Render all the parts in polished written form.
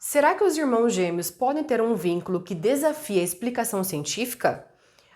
Será que os irmãos gêmeos podem ter um vínculo que desafia a explicação científica?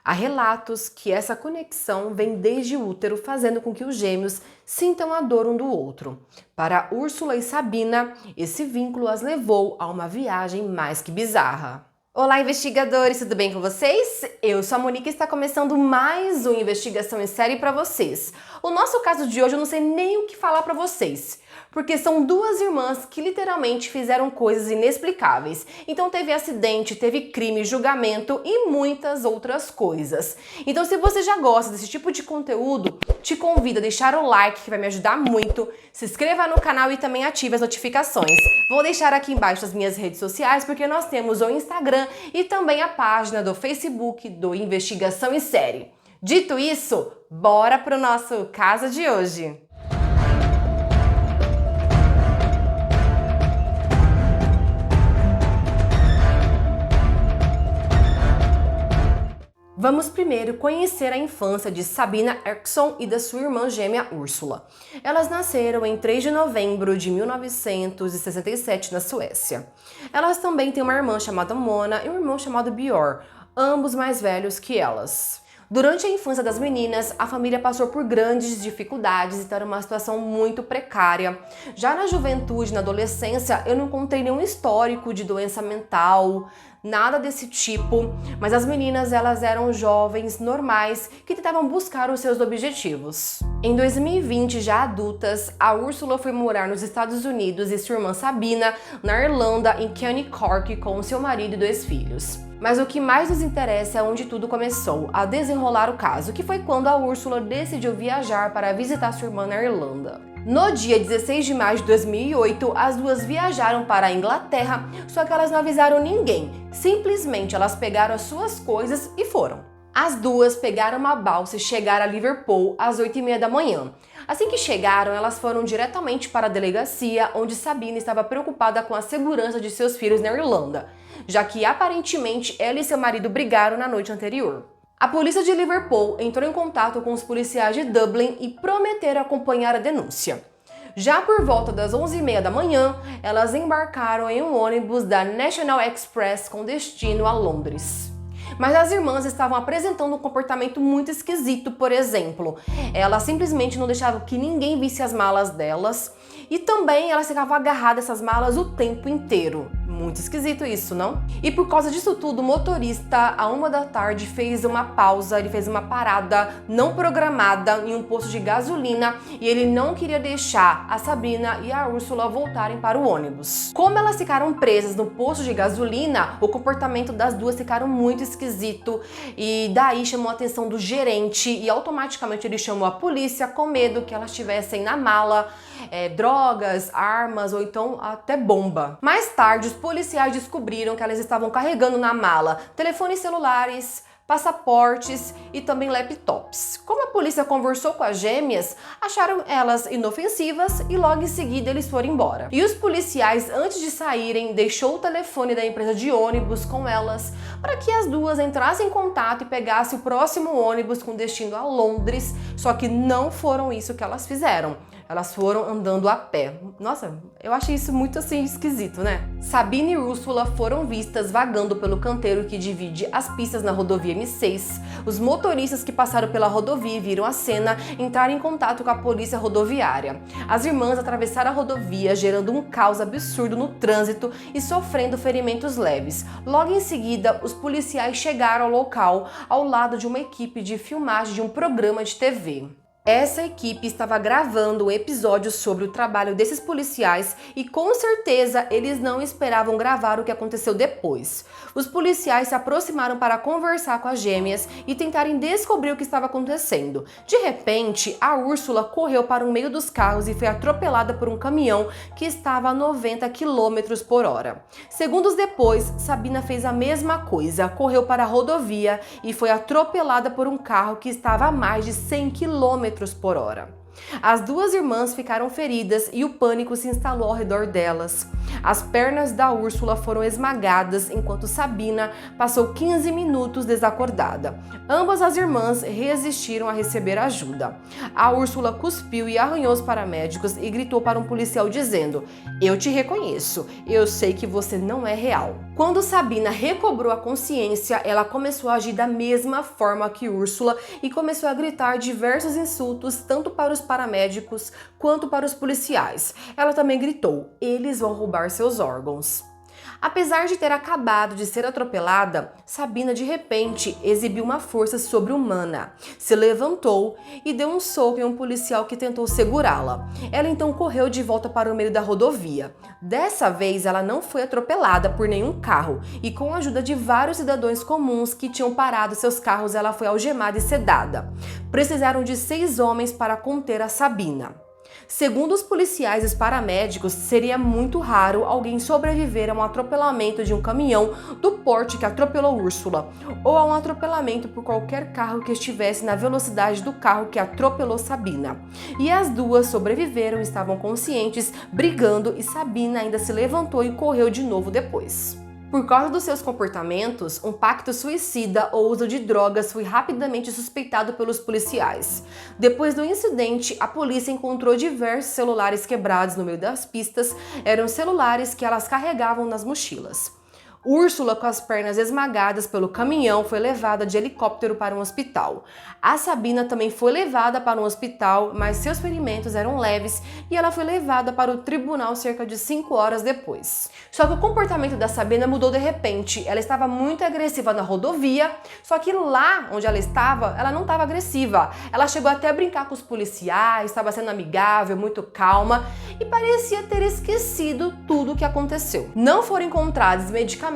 Há relatos que essa conexão vem desde o útero, fazendo com que os gêmeos sintam a dor um do outro. Para Úrsula e Sabina, esse vínculo as levou a uma viagem mais que bizarra. Olá, investigadores, tudo bem com vocês? Eu sou a Monique e está começando mais uma investigação em série para vocês. O nosso caso de hoje eu não sei nem o que falar para vocês, porque são duas irmãs que literalmente fizeram coisas inexplicáveis. Então teve acidente, teve crime, julgamento e muitas outras coisas. Então se você já gosta desse tipo de conteúdo, te convido a deixar o like que vai me ajudar muito, se inscreva no canal e também ative as notificações. Vou deixar aqui embaixo as minhas redes sociais porque nós temos o Instagram e também a página do Facebook do Investigação em Série. Dito isso, bora pro nosso caso de hoje. Vamos primeiro conhecer a infância de Sabina Eriksson e da sua irmã gêmea Úrsula. Elas nasceram em 3 de novembro de 1967 na Suécia. Elas também têm uma irmã chamada Mona e um irmão chamado Björn, ambos mais velhos que elas. Durante a infância das meninas, a família passou por grandes dificuldades e era uma situação muito precária. Já na juventude, na adolescência, eu não encontrei nenhum histórico de doença mental, nada desse tipo, mas as meninas elas eram jovens normais que tentavam buscar os seus objetivos. Em 2020, já adultas, a Úrsula foi morar nos Estados Unidos e sua irmã Sabina na Irlanda, em County Cork, com seu marido e 2 filhos. Mas o que mais nos interessa é onde tudo começou, a desenrolar o caso, que foi quando a Úrsula decidiu viajar para visitar sua irmã na Irlanda. No dia 16 de maio de 2008, as duas viajaram para a Inglaterra, só que elas não avisaram ninguém. Simplesmente elas pegaram as suas coisas e foram. As duas pegaram uma balsa e chegaram a Liverpool às 8h30 da manhã. Assim que chegaram, elas foram diretamente para a delegacia, onde Sabina estava preocupada com a segurança de seus filhos na Irlanda, já que aparentemente ela e seu marido brigaram na noite anterior. A polícia de Liverpool entrou em contato com os policiais de Dublin e prometeram acompanhar a denúncia. Já por volta das 11h30 da manhã, elas embarcaram em um ônibus da National Express com destino a Londres. Mas as irmãs estavam apresentando um comportamento muito esquisito, por exemplo. Elas simplesmente não deixavam que ninguém visse as malas delas e também elas ficavam agarradas a essas malas o tempo inteiro. Muito esquisito isso, não? E por causa disso tudo, o motorista, à 1h da tarde, fez uma pausa, ele fez uma parada não programada em um posto de gasolina e ele não queria deixar a Sabina e a Úrsula voltarem para o ônibus. Como elas ficaram presas no posto de gasolina, o comportamento das duas ficaram muito esquisito e daí chamou a atenção do gerente e automaticamente ele chamou a polícia com medo que elas tivessem na mala drogas, armas ou então até bomba. Mais tarde, os policiais descobriram que elas estavam carregando na mala telefones celulares, passaportes e também laptops. Como a polícia conversou com as gêmeas, acharam elas inofensivas e logo em seguida eles foram embora. E os policiais, antes de saírem, deixou o telefone da empresa de ônibus com elas para que as duas entrassem em contato e pegassem o próximo ônibus com destino a Londres, só que não foram isso que elas fizeram. Elas foram andando a pé. Nossa, eu achei isso muito assim esquisito, né? Sabina e Úrsula foram vistas vagando pelo canteiro que divide as pistas na rodovia M6. Os motoristas que passaram pela rodovia e viram a cena entraram em contato com a polícia rodoviária. As irmãs atravessaram a rodovia, gerando um caos absurdo no trânsito e sofrendo ferimentos leves. Logo em seguida, os policiais chegaram ao local ao lado de uma equipe de filmagem de um programa de TV. Essa equipe estava gravando um episódio sobre o trabalho desses policiais e com certeza eles não esperavam gravar o que aconteceu depois. Os policiais se aproximaram para conversar com as gêmeas e tentarem descobrir o que estava acontecendo. De repente, a Úrsula correu para o meio dos carros e foi atropelada por um caminhão que estava a 90 km por hora. Segundos depois, Sabina fez a mesma coisa, correu para a rodovia e foi atropelada por um carro que estava a mais de 100 km por hora. As duas irmãs ficaram feridas e o pânico se instalou ao redor delas. As pernas da Úrsula foram esmagadas enquanto Sabina passou 15 minutos desacordada. Ambas as irmãs resistiram a receber ajuda. A Úrsula cuspiu e arranhou os paramédicos e gritou para um policial dizendo: "Eu te reconheço, eu sei que você não é real." Quando Sabina recobrou a consciência, ela começou a agir da mesma forma que Úrsula e começou a gritar diversos insultos tanto para os paramédicos quanto para os policiais. Ela também gritou: "Eles vão roubar seus órgãos." Apesar de ter acabado de ser atropelada, Sabina de repente exibiu uma força sobre-humana. Se levantou e deu um soco em um policial que tentou segurá-la. Ela então correu de volta para o meio da rodovia. Dessa vez ela não foi atropelada por nenhum carro e com a ajuda de vários cidadãos comuns que tinham parado seus carros, ela foi algemada e sedada. Precisaram de 6 homens para conter a Sabina. Segundo os policiais e os paramédicos, seria muito raro alguém sobreviver a um atropelamento de um caminhão do porte que atropelou Úrsula, ou a um atropelamento por qualquer carro que estivesse na velocidade do carro que atropelou Sabina. E as duas sobreviveram, estavam conscientes, brigando, e Sabina ainda se levantou e correu de novo depois. Por causa dos seus comportamentos, um pacto suicida ou uso de drogas foi rapidamente suspeitado pelos policiais. Depois do incidente, a polícia encontrou diversos celulares quebrados no meio das pistas. Eram celulares que elas carregavam nas mochilas. Úrsula, com as pernas esmagadas pelo caminhão, foi levada de helicóptero para um hospital. A Sabina também foi levada para um hospital, mas seus ferimentos eram leves e ela foi levada para o tribunal cerca de 5 horas depois. Só que o comportamento da Sabina mudou de repente. Ela estava muito agressiva na rodovia, só que lá onde ela não estava agressiva. Ela chegou até a brincar com os policiais, estava sendo amigável, muito calma e parecia ter esquecido tudo o que aconteceu. Não foram encontrados medicamentos,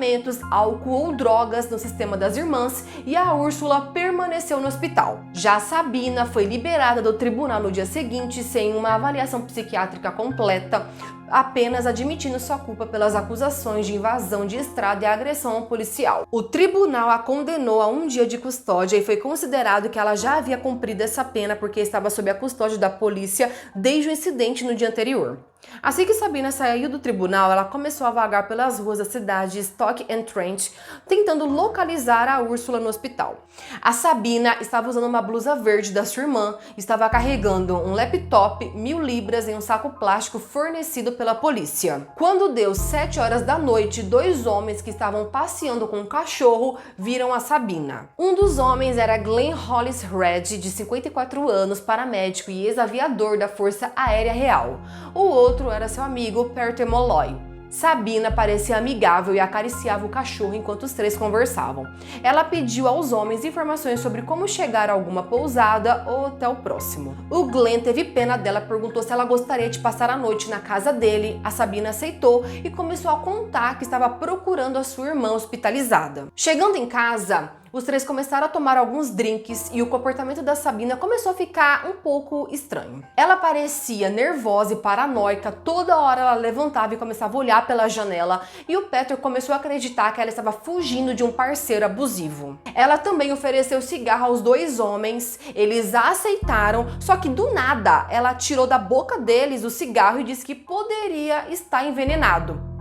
álcool ou drogas no sistema das irmãs e a Úrsula permaneceu no hospital. Já Sabina foi liberada do tribunal no dia seguinte sem uma avaliação psiquiátrica completa, apenas admitindo sua culpa pelas acusações de invasão de estrada e agressão a um policial. O tribunal a condenou a 1 dia de custódia e foi considerado que ela já havia cumprido essa pena porque estava sob a custódia da polícia desde o incidente no dia anterior. Assim que Sabina saiu do tribunal, ela começou a vagar pelas ruas da cidade de Stoke-on-Trent, tentando localizar a Úrsula no hospital. A Sabina estava usando uma blusa verde da sua irmã, estava carregando um laptop, 1.000 libras em um saco plástico fornecido pela polícia. Quando deu 7 horas da noite, 2 homens que estavam passeando com um cachorro viram a Sabina. Um dos homens era Glenn Hollis Red, de 54 anos, paramédico e ex-aviador da Força Aérea Real. O outro era seu amigo Peter Molloy. Sabina parecia amigável e acariciava o cachorro enquanto os 3 conversavam. Ela pediu aos homens informações sobre como chegar a alguma pousada ou hotel próximo. O Glenn teve pena dela, perguntou se ela gostaria de passar a noite na casa dele. A Sabina aceitou e começou a contar que estava procurando a sua irmã hospitalizada. Chegando em casa, os 3 começaram a tomar alguns drinks e o comportamento da Sabina começou a ficar um pouco estranho. Ela parecia nervosa e paranoica, toda hora ela levantava e começava a olhar pela janela e o Peter começou a acreditar que ela estava fugindo de um parceiro abusivo. Ela também ofereceu cigarro aos 2 homens, eles a aceitaram, só que do nada ela tirou da boca deles o cigarro e disse que poderia estar envenenado.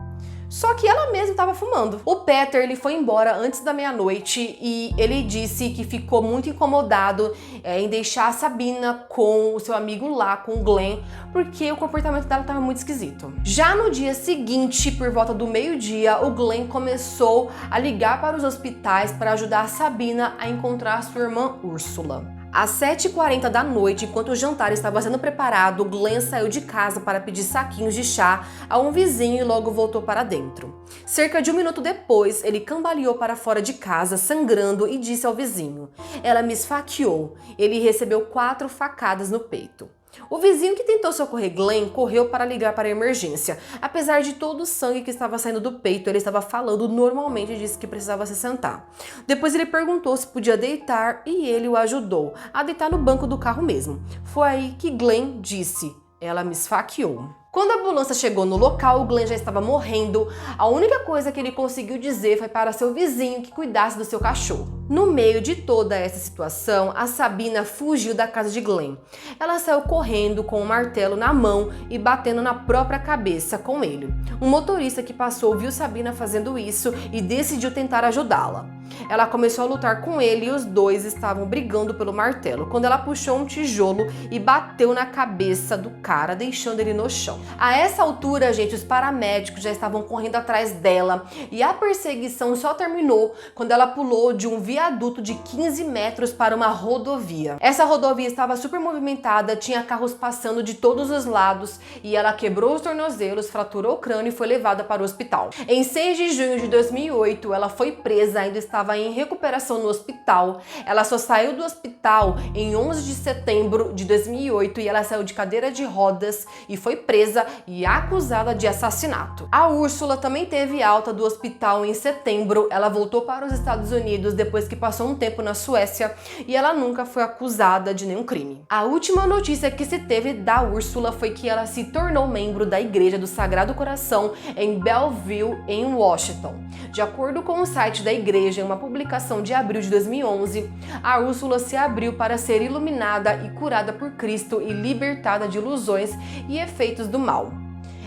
Só que ela mesma estava fumando. O Peter ele foi embora antes da meia-noite e ele disse que ficou muito incomodado em deixar a Sabina com o seu amigo lá, com o Glenn, porque o comportamento dela estava muito esquisito. Já no dia seguinte, por volta do meio-dia, o Glenn começou a ligar para os hospitais para ajudar a Sabina a encontrar a sua irmã Úrsula. Às 7h40 da noite, enquanto o jantar estava sendo preparado, Glenn saiu de casa para pedir saquinhos de chá a um vizinho e logo voltou para dentro. Cerca de 1 minuto depois, ele cambaleou para fora de casa, sangrando, e disse ao vizinho: "Ela me esfaqueou." Ele recebeu 4 facadas no peito. O vizinho que tentou socorrer Glenn correu para ligar para a emergência. Apesar de todo o sangue que estava saindo do peito, ele estava falando normalmente e disse que precisava se sentar. Depois ele perguntou se podia deitar e ele o ajudou a deitar no banco do carro mesmo. Foi aí que Glenn disse: "Ela me esfaqueou." Quando a ambulância chegou no local, o Glenn já estava morrendo. A única coisa que ele conseguiu dizer foi para seu vizinho que cuidasse do seu cachorro. No meio de toda essa situação, a Sabina fugiu da casa de Glenn. Ela saiu correndo com um martelo na mão e batendo na própria cabeça com ele. Um motorista que passou viu Sabina fazendo isso e decidiu tentar ajudá-la. Ela começou a lutar com ele e os dois estavam brigando pelo martelo, quando ela puxou um tijolo e bateu na cabeça do cara, deixando ele no chão. A essa altura, gente, os paramédicos já estavam correndo atrás dela e a perseguição só terminou quando ela pulou de um viaduto de 15 metros para uma rodovia. Essa rodovia estava super movimentada, tinha carros passando de todos os lados e ela quebrou os tornozelos, fraturou o crânio e foi levada para o hospital. Em 6 de junho de 2008, ela foi presa, ainda estava em recuperação no hospital. Ela só saiu do hospital em 11 de setembro de 2008 e ela saiu de cadeira de rodas e foi presa e acusada de assassinato. A Úrsula também teve alta do hospital em setembro. Ela voltou para os Estados Unidos depois que passou um tempo na Suécia e ela nunca foi acusada de nenhum crime. A última notícia que se teve da Úrsula foi que ela se tornou membro da Igreja do Sagrado Coração em Belleville, em Washington. De acordo com o site da igreja, em uma publicação de abril de 2011, a Úrsula se abriu para ser iluminada e curada por Cristo e libertada de ilusões e efeitos do mal.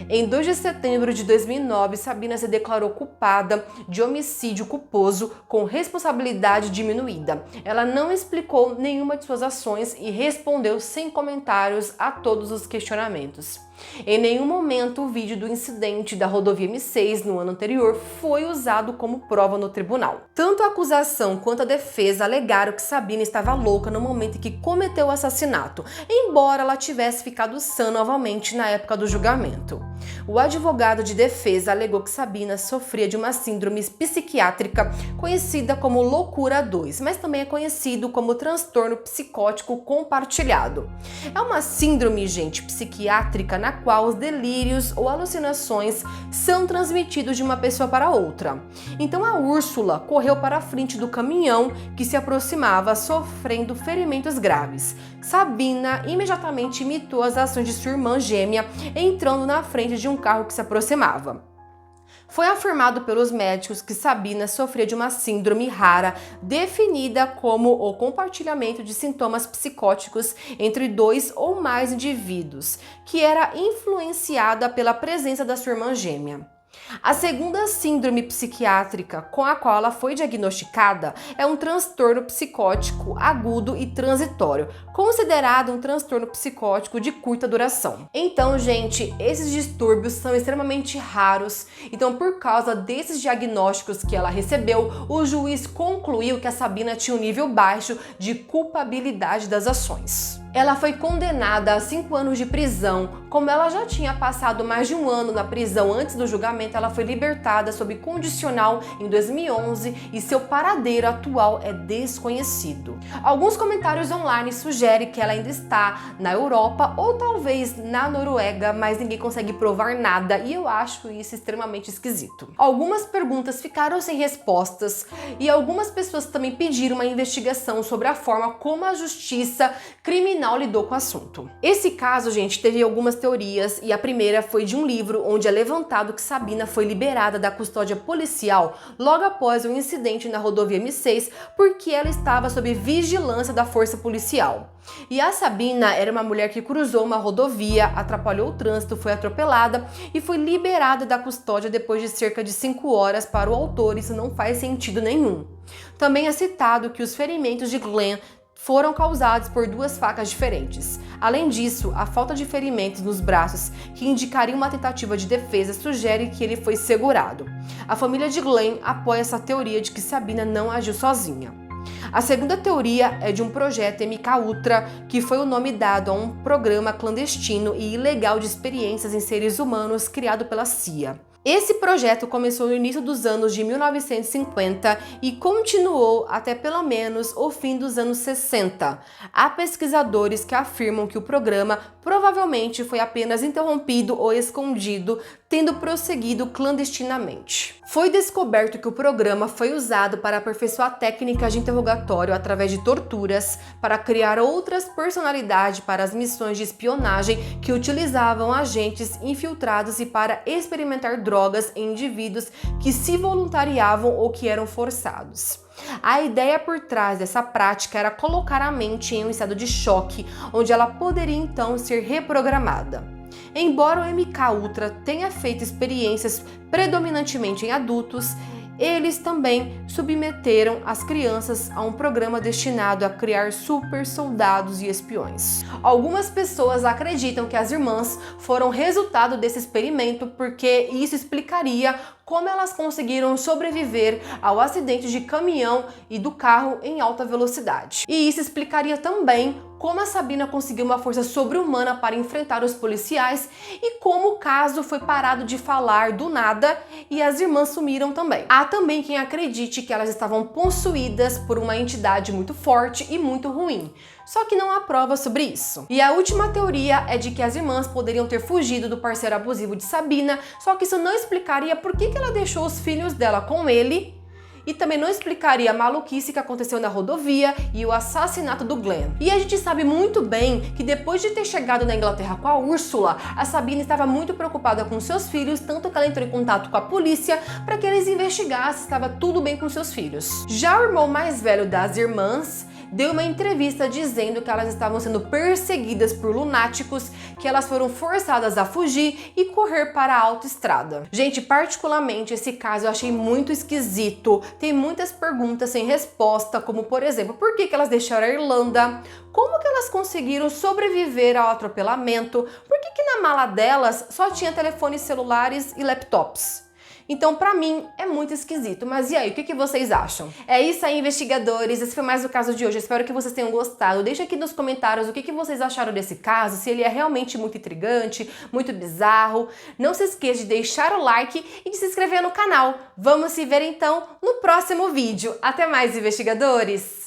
Em 2 de setembro de 2009, Sabina se declarou culpada de homicídio culposo com responsabilidade diminuída. Ela não explicou nenhuma de suas ações e respondeu sem comentários a todos os questionamentos. Em nenhum momento o vídeo do incidente da rodovia M6 no ano anterior foi usado como prova no tribunal. Tanto a acusação quanto a defesa alegaram que Sabina estava louca no momento em que cometeu o assassinato, embora ela tivesse ficado sã novamente na época do julgamento. O advogado de defesa alegou que Sabina sofria de uma síndrome psiquiátrica conhecida como loucura 2, mas também é conhecido como transtorno psicótico compartilhado. É uma síndrome, gente, psiquiátrica na qual os delírios ou alucinações são transmitidos de uma pessoa para outra. Então a Úrsula correu para a frente do caminhão que se aproximava, sofrendo ferimentos graves. Sabina imediatamente imitou as ações de sua irmã gêmea, entrando na frente de um carro que se aproximava. Foi afirmado pelos médicos que Sabina sofria de uma síndrome rara, definida como o compartilhamento de sintomas psicóticos entre 2 ou mais indivíduos, que era influenciada pela presença da sua irmã gêmea. A segunda síndrome psiquiátrica com a qual ela foi diagnosticada é um transtorno psicótico agudo e transitório, considerado um transtorno psicótico de curta duração. Então, gente, esses distúrbios são extremamente raros. Então, por causa desses diagnósticos que ela recebeu, o juiz concluiu que a Sabina tinha um nível baixo de culpabilidade das ações. Ela foi condenada a 5 anos de prisão. Como ela já tinha passado mais de 1 ano na prisão antes do julgamento, ela foi libertada sob condicional em 2011 e seu paradeiro atual é desconhecido. Alguns comentários online sugerem que ela ainda está na Europa ou talvez na Noruega, mas ninguém consegue provar nada e eu acho isso extremamente esquisito. Algumas perguntas ficaram sem respostas e algumas pessoas também pediram uma investigação sobre a forma como a justiça criminal lidou com o assunto. Esse caso, gente, teve algumas teorias e a primeira foi de um livro onde é levantado que Sabina foi liberada da custódia policial logo após o incidente na rodovia M6 porque ela estava sob vigilância da força policial. E a Sabina era uma mulher que cruzou uma rodovia, atrapalhou o trânsito, foi atropelada e foi liberada da custódia depois de cerca de 5 horas. Para o autor, isso não faz sentido nenhum. Também é citado que os ferimentos de Glenn foram causados por 2 facas diferentes. Além disso, a falta de ferimentos nos braços, que indicaria uma tentativa de defesa, sugere que ele foi segurado. A família de Glenn apoia essa teoria de que Sabina não agiu sozinha. A segunda teoria é de um projeto MKUltra, que foi o nome dado a um programa clandestino e ilegal de experiências em seres humanos criado pela CIA. Esse projeto começou no início dos anos de 1950 e continuou até pelo menos o fim dos anos 60. Há pesquisadores que afirmam que o programa provavelmente foi apenas interrompido ou escondido, tendo prosseguido clandestinamente. Foi descoberto que o programa foi usado para aperfeiçoar técnicas de interrogatório através de torturas, para criar outras personalidades para as missões de espionagem que utilizavam agentes infiltrados e para experimentar drogas em indivíduos que se voluntariavam ou que eram forçados. A ideia por trás dessa prática era colocar a mente em um estado de choque, onde ela poderia então ser reprogramada. Embora o MK Ultra tenha feito experiências predominantemente em adultos, eles também submeteram as crianças a um programa destinado a criar super soldados e espiões. Algumas pessoas acreditam que as irmãs foram resultado desse experimento porque isso explicaria como elas conseguiram sobreviver ao acidente de caminhão e do carro em alta velocidade. E isso explicaria também como a Sabina conseguiu uma força sobre-humana para enfrentar os policiais e como o caso foi parado de falar do nada e as irmãs sumiram também. Há também quem acredite que elas estavam possuídas por uma entidade muito forte e muito ruim. Só que não há prova sobre isso. E a última teoria é de que as irmãs poderiam ter fugido do parceiro abusivo de Sabina, só que isso não explicaria por que ela deixou os filhos dela com ele e também não explicaria a maluquice que aconteceu na rodovia e o assassinato do Glenn. E a gente sabe muito bem que depois de ter chegado na Inglaterra com a Úrsula, a Sabina estava muito preocupada com seus filhos, tanto que ela entrou em contato com a polícia para que eles investigassem se estava tudo bem com seus filhos. Já o irmão mais velho das irmãs deu uma entrevista dizendo que elas estavam sendo perseguidas por lunáticos, que elas foram forçadas a fugir e correr para a autoestrada. Gente, particularmente esse caso eu achei muito esquisito. Tem muitas perguntas sem resposta, como por exemplo, por que elas deixaram a Irlanda? Como que elas conseguiram sobreviver ao atropelamento? Por que na mala delas só tinha telefones celulares e laptops? Então, pra mim, é muito esquisito. Mas e aí, o que vocês acham? É isso aí, investigadores. Esse foi mais o caso de hoje. Eu espero que vocês tenham gostado. Deixa aqui nos comentários o que vocês acharam desse caso, se ele é realmente muito intrigante, muito bizarro. Não se esqueça de deixar o like e de se inscrever no canal. Vamos se ver, então, no próximo vídeo. Até mais, investigadores!